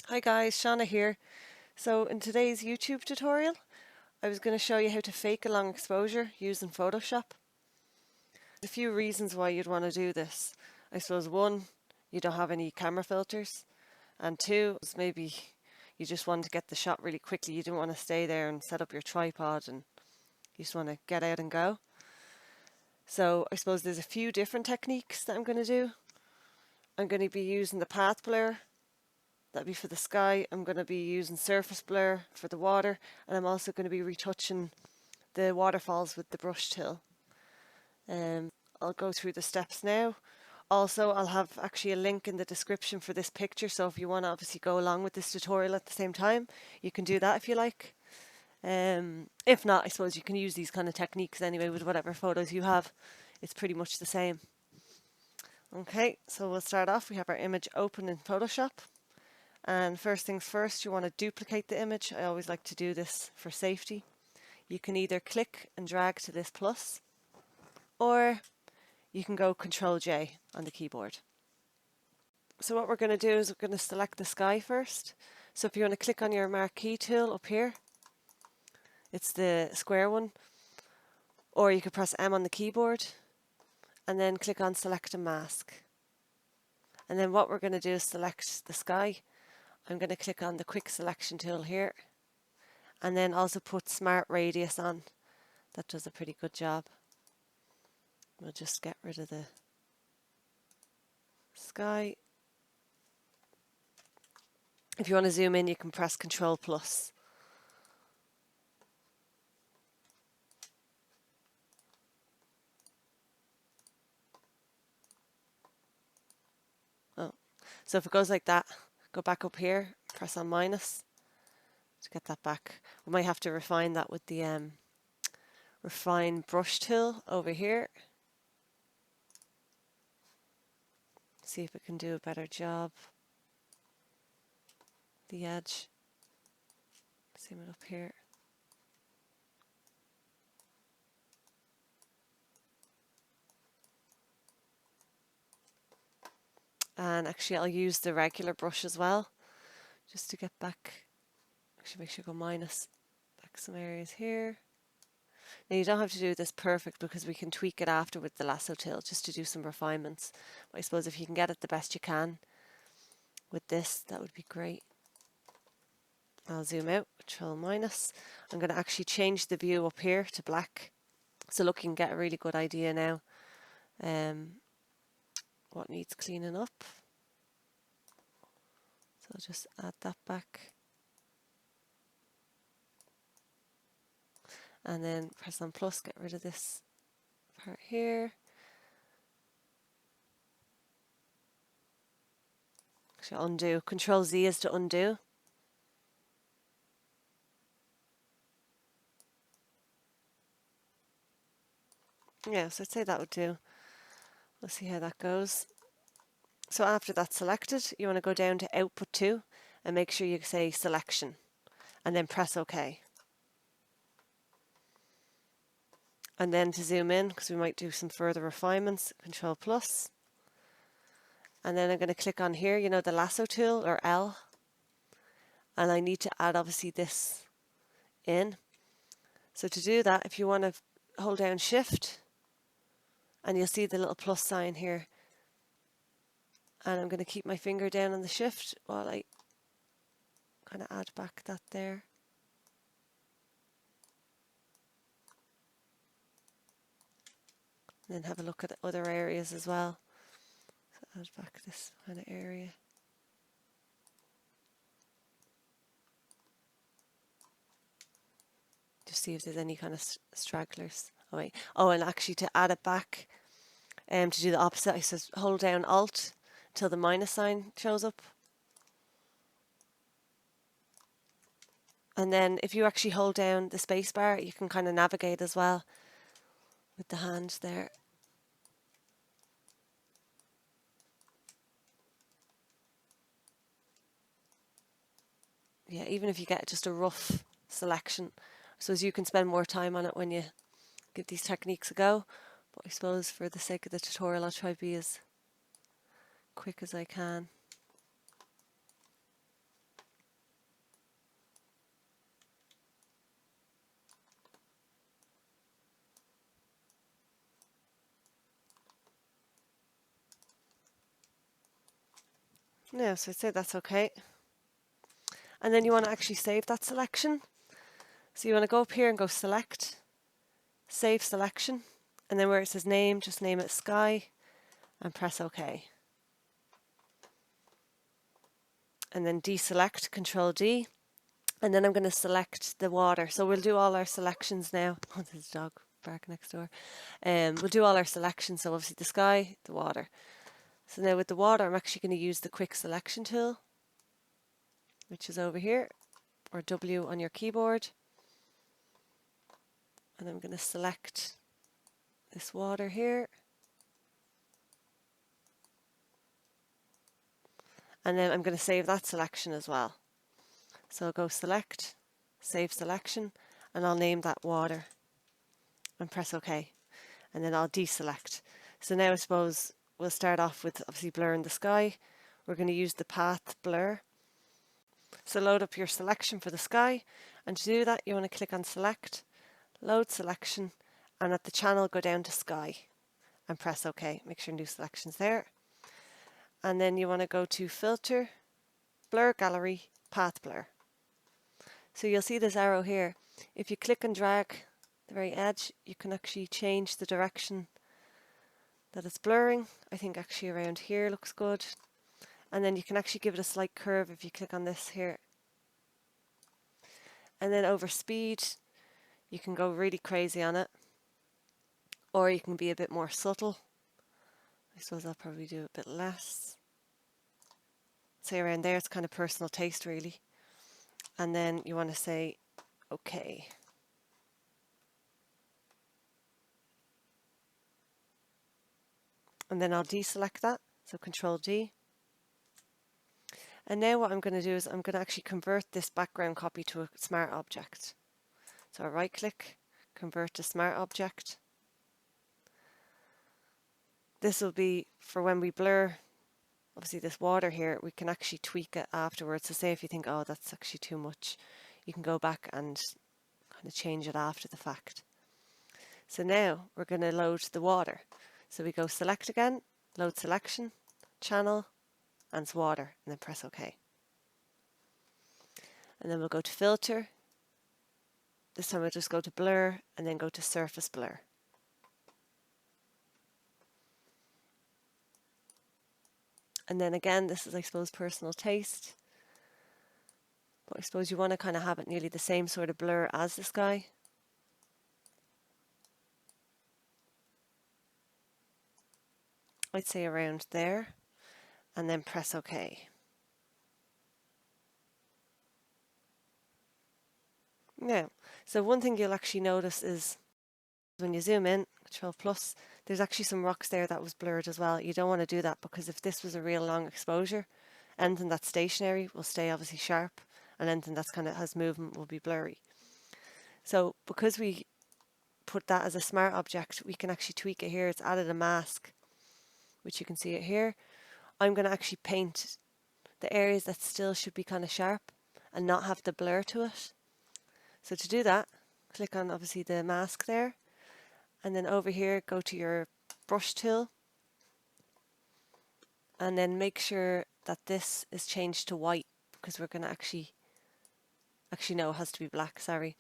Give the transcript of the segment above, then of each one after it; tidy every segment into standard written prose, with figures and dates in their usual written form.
Hi guys, Shauna here. So in today's YouTube tutorial, I was going to show you how to fake a long exposure using Photoshop. A few reasons why you'd want to do this. I suppose one, you don't have any camera filters, and two, is maybe you just want to get the shot really quickly. You don't want to stay there and set up your tripod, and you just want to get out and go. So I suppose there's a few different techniques that I'm going to do. I'm going to be using the path blur. That'll be for the sky. I'm going to be using surface blur for the water, and I'm also going to be retouching the waterfalls with the brush tool. I'll go through the steps now. Also, I'll have actually a link in the description for this picture, so if you want to obviously go along with this tutorial at the same time, you can do that if you like. If not, I suppose you can use these kind of techniques anyway with whatever photos you have. It's pretty much the same. Okay, so we'll start off. We have our image open in Photoshop. And first things first, you want to duplicate the image. I always like to do this for safety. You can either click and drag to this plus, or you can go Control J on the keyboard. So what we're going to do is we're going to select the sky first. So if you want to click on your marquee tool up here, it's the square one, or you could press M on the keyboard and then click on Select and Mask. And then what we're going to do is select the sky. I'm going to click on the quick selection tool here, and then also put Smart Radius on. That does a pretty good job. We'll just get rid of the sky. If you want to zoom in, you can press Control plus. Oh, so if it goes like that, go back up here, press on minus to get that back. We might have to refine that with the refine brush tool over here. See if it can do a better job. The edge. Zoom it up here. And actually I'll use the regular brush as well, just to get back. Actually make sure I go minus back some areas here. Now you don't have to do this perfect because we can tweak it after with the lasso tool just to do some refinements. But I suppose if you can get it the best you can with this, that would be great. I'll zoom out, Control minus. I'm going to actually change the view up here to black. So look, you can get a really good idea now what needs cleaning up. So I'll just add that back. And then press on plus, get rid of this part here. Actually undo, Control Z is to undo. Yeah, so I'd say that would do. We'll see how that goes. So after that's selected, you want to go down to Output 2 and make sure you say Selection and then press OK. And then to zoom in, because we might do some further refinements, Control plus. And then I'm going to click on here, you know, the lasso tool or L. And I need to add obviously this in. So to do that, if you want to hold down Shift, and you'll see the little plus sign here. And I'm going to keep my finger down on the Shift while I kind of add back that there. And then have a look at other areas as well. So add back this kind of area. Just see if there's any kind of stragglers. Oh wait. Oh, and actually to add it back, to do the opposite, I said hold down Alt until the minus sign shows up. And then if you actually hold down the space bar, you can kind of navigate as well with the hand there. Yeah, even if you get just a rough selection, I suppose you can spend more time on it when you give these techniques a go. But I suppose for the sake of the tutorial, I'll try to be as quick as I can. Yeah, so I'd say that's okay. And then you want to actually save that selection. So you want to go up here and go select, save selection, and then where it says name, just name it sky and press OK. And then deselect, Control D, and then I'm going to select the water. So we'll do all our selections now. Oh, there's a dog barking next door. We'll do all our selections. So obviously the sky, the water. So now with the water, I'm actually going to use the quick selection tool, which is over here, or W on your keyboard. And I'm going to select this water here. And then I'm going to save that selection as well. So I'll go select, save selection, and I'll name that water and press OK. And then I'll deselect. So now I suppose we'll start off with obviously blurring the sky. We're going to use the path blur. So load up your selection for the sky. And to do that, you want to click on select, load selection, and at the channel go down to sky and press OK. Make sure new selection's there. And then you want to go to filter, blur gallery, path blur. So you'll see this arrow here. If you click and drag the very edge, you can actually change the direction that it's blurring. I think actually around here looks good. And then you can actually give it a slight curve if you click on this here. And then over speed, you can go really crazy on it. Or you can be a bit more subtle. I suppose I'll probably do a bit less. Say around there, it's kind of personal taste really. And then you want to say, okay. And then I'll deselect that. So Control D. And now what I'm going to do is I'm going to actually convert this background copy to a smart object. So I right click, convert to smart object. This will be for when we blur, obviously this water here, we can actually tweak it afterwards. So say if you think, oh, that's actually too much, you can go back and kind of change it after the fact. So now we're going to load the water. So we go select again, load selection, channel, and it's water, and then press OK. And then we'll go to filter. This time we'll just go to blur and then go to surface blur. And then again, this is, I suppose, personal taste. But I suppose you want to kind of have it nearly the same sort of blur as the sky. I'd say around there. And then press OK. Now, so one thing you'll actually notice is when you zoom in, Control plus, there's actually some rocks there that was blurred as well. You don't want to do that because if this was a real long exposure, anything that's stationary will stay obviously sharp and anything that's kind of has movement will be blurry. So because we put that as a smart object, we can actually tweak it here. It's added a mask, which you can see it here. I'm going to actually paint the areas that still should be kind of sharp and not have the blur to it. So to do that, click on obviously the mask there, and then over here go to your brush tool and then make sure that this is changed to white because we're going to actually no, it has to be black, sorry.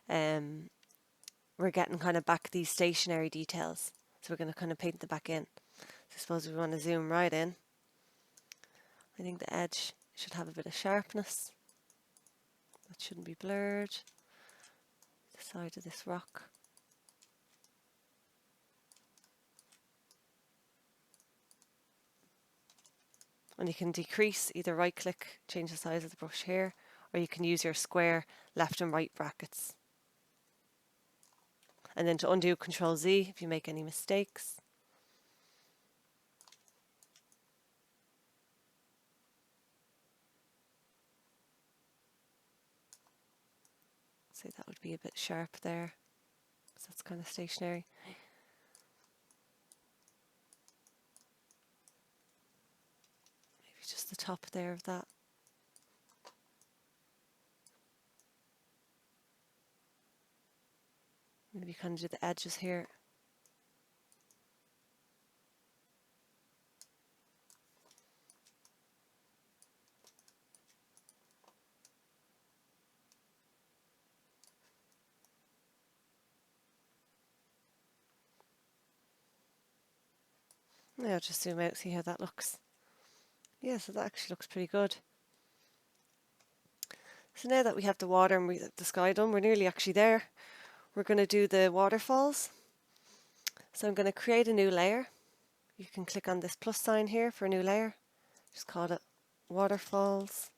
We're getting kind of back these stationary details, so we're going to kind of paint them back in. So I suppose we want to zoom right in. I think the edge should have a bit of sharpness. That shouldn't be blurred. The side of this rock. And you can decrease, either right click, change the size of the brush here, or you can use your square left and right brackets. And then to undo, Control Z if you make any mistakes. So that would be a bit sharp there, because that's kind of stationary. Maybe just the top there of that. Maybe kind of do the edges here. Now I'll just zoom out, see how that looks. Yeah, so that actually looks pretty good. So now that we have the water and the sky done, we're nearly actually there. We're going to do the waterfalls. So I'm going to create a new layer. You can click on this plus sign here for a new layer. Just call it waterfalls.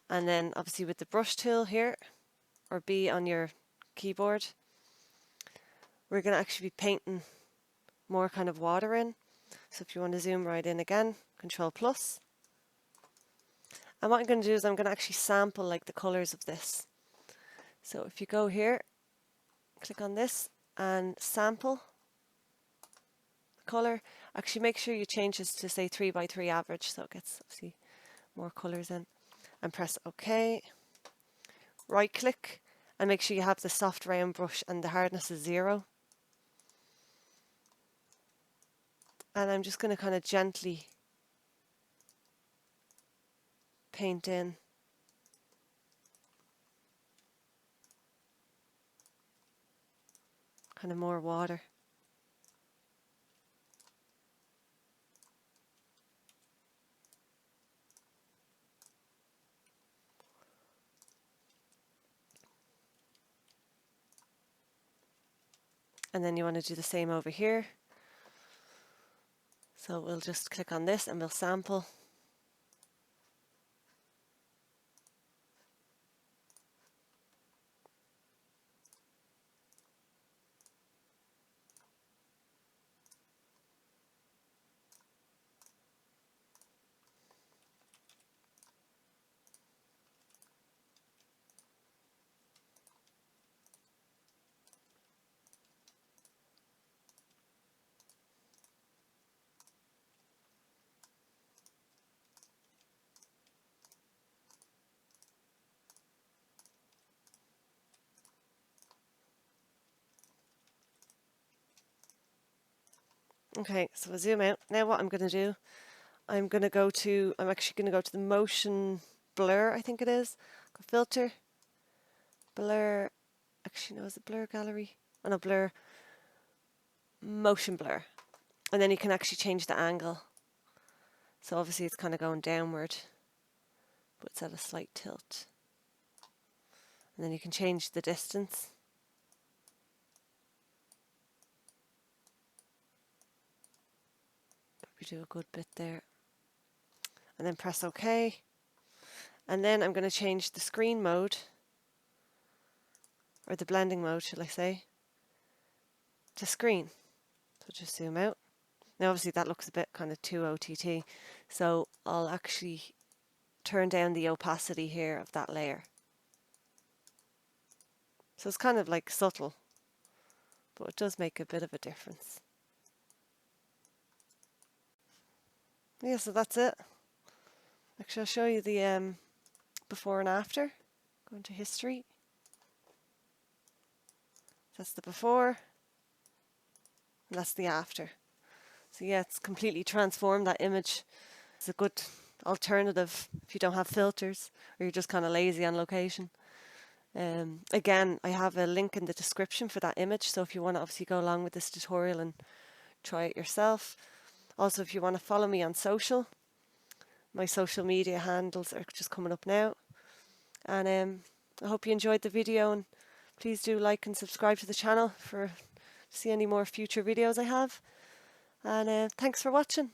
And then obviously with the brush tool here, or B on your keyboard, we're going to actually be painting more kind of water in. So if you want to zoom right in again, Control plus. And what I'm going to do is I'm going to actually sample like the colors of this. So if you go here, click on this and sample the color. Actually make sure you change this to say 3x3 average so it gets obviously more colors in. And press OK. Right click and make sure you have the soft round brush and the hardness is 0. And I'm just going to kind of gently paint in kind of more water. And then you want to do the same over here. So we'll just click on this and we'll sample. Okay, so we'll zoom out. Now what I'm going to do, I'm actually going to go to the motion blur, I think it is. Go filter, blur, actually no, is it blur gallery? Oh no, blur, motion blur. And then you can actually change the angle. So obviously it's kind of going downward, but it's at a slight tilt. And then you can change the distance. Probably do a good bit there. And then press OK. And then I'm going to change the screen mode, or the blending mode, shall I say, to screen. So just zoom out. Now obviously that looks a bit kind of too OTT, so I'll actually turn down the opacity here of that layer. So it's kind of like subtle, but it does make a bit of a difference. Yeah, so that's it. Actually, I'll show you the before and after. Go into history. That's the before, and that's the after. So yeah, it's completely transformed that image. It's a good alternative if you don't have filters or you're just kind of lazy on location. Again, I have a link in the description for that image, so if you want to obviously go along with this tutorial and try it yourself. Also, if you want to follow me on social, my social media handles are just coming up now. And I hope you enjoyed the video, and please do like and subscribe to the channel to see any more future videos I have. And thanks for watching.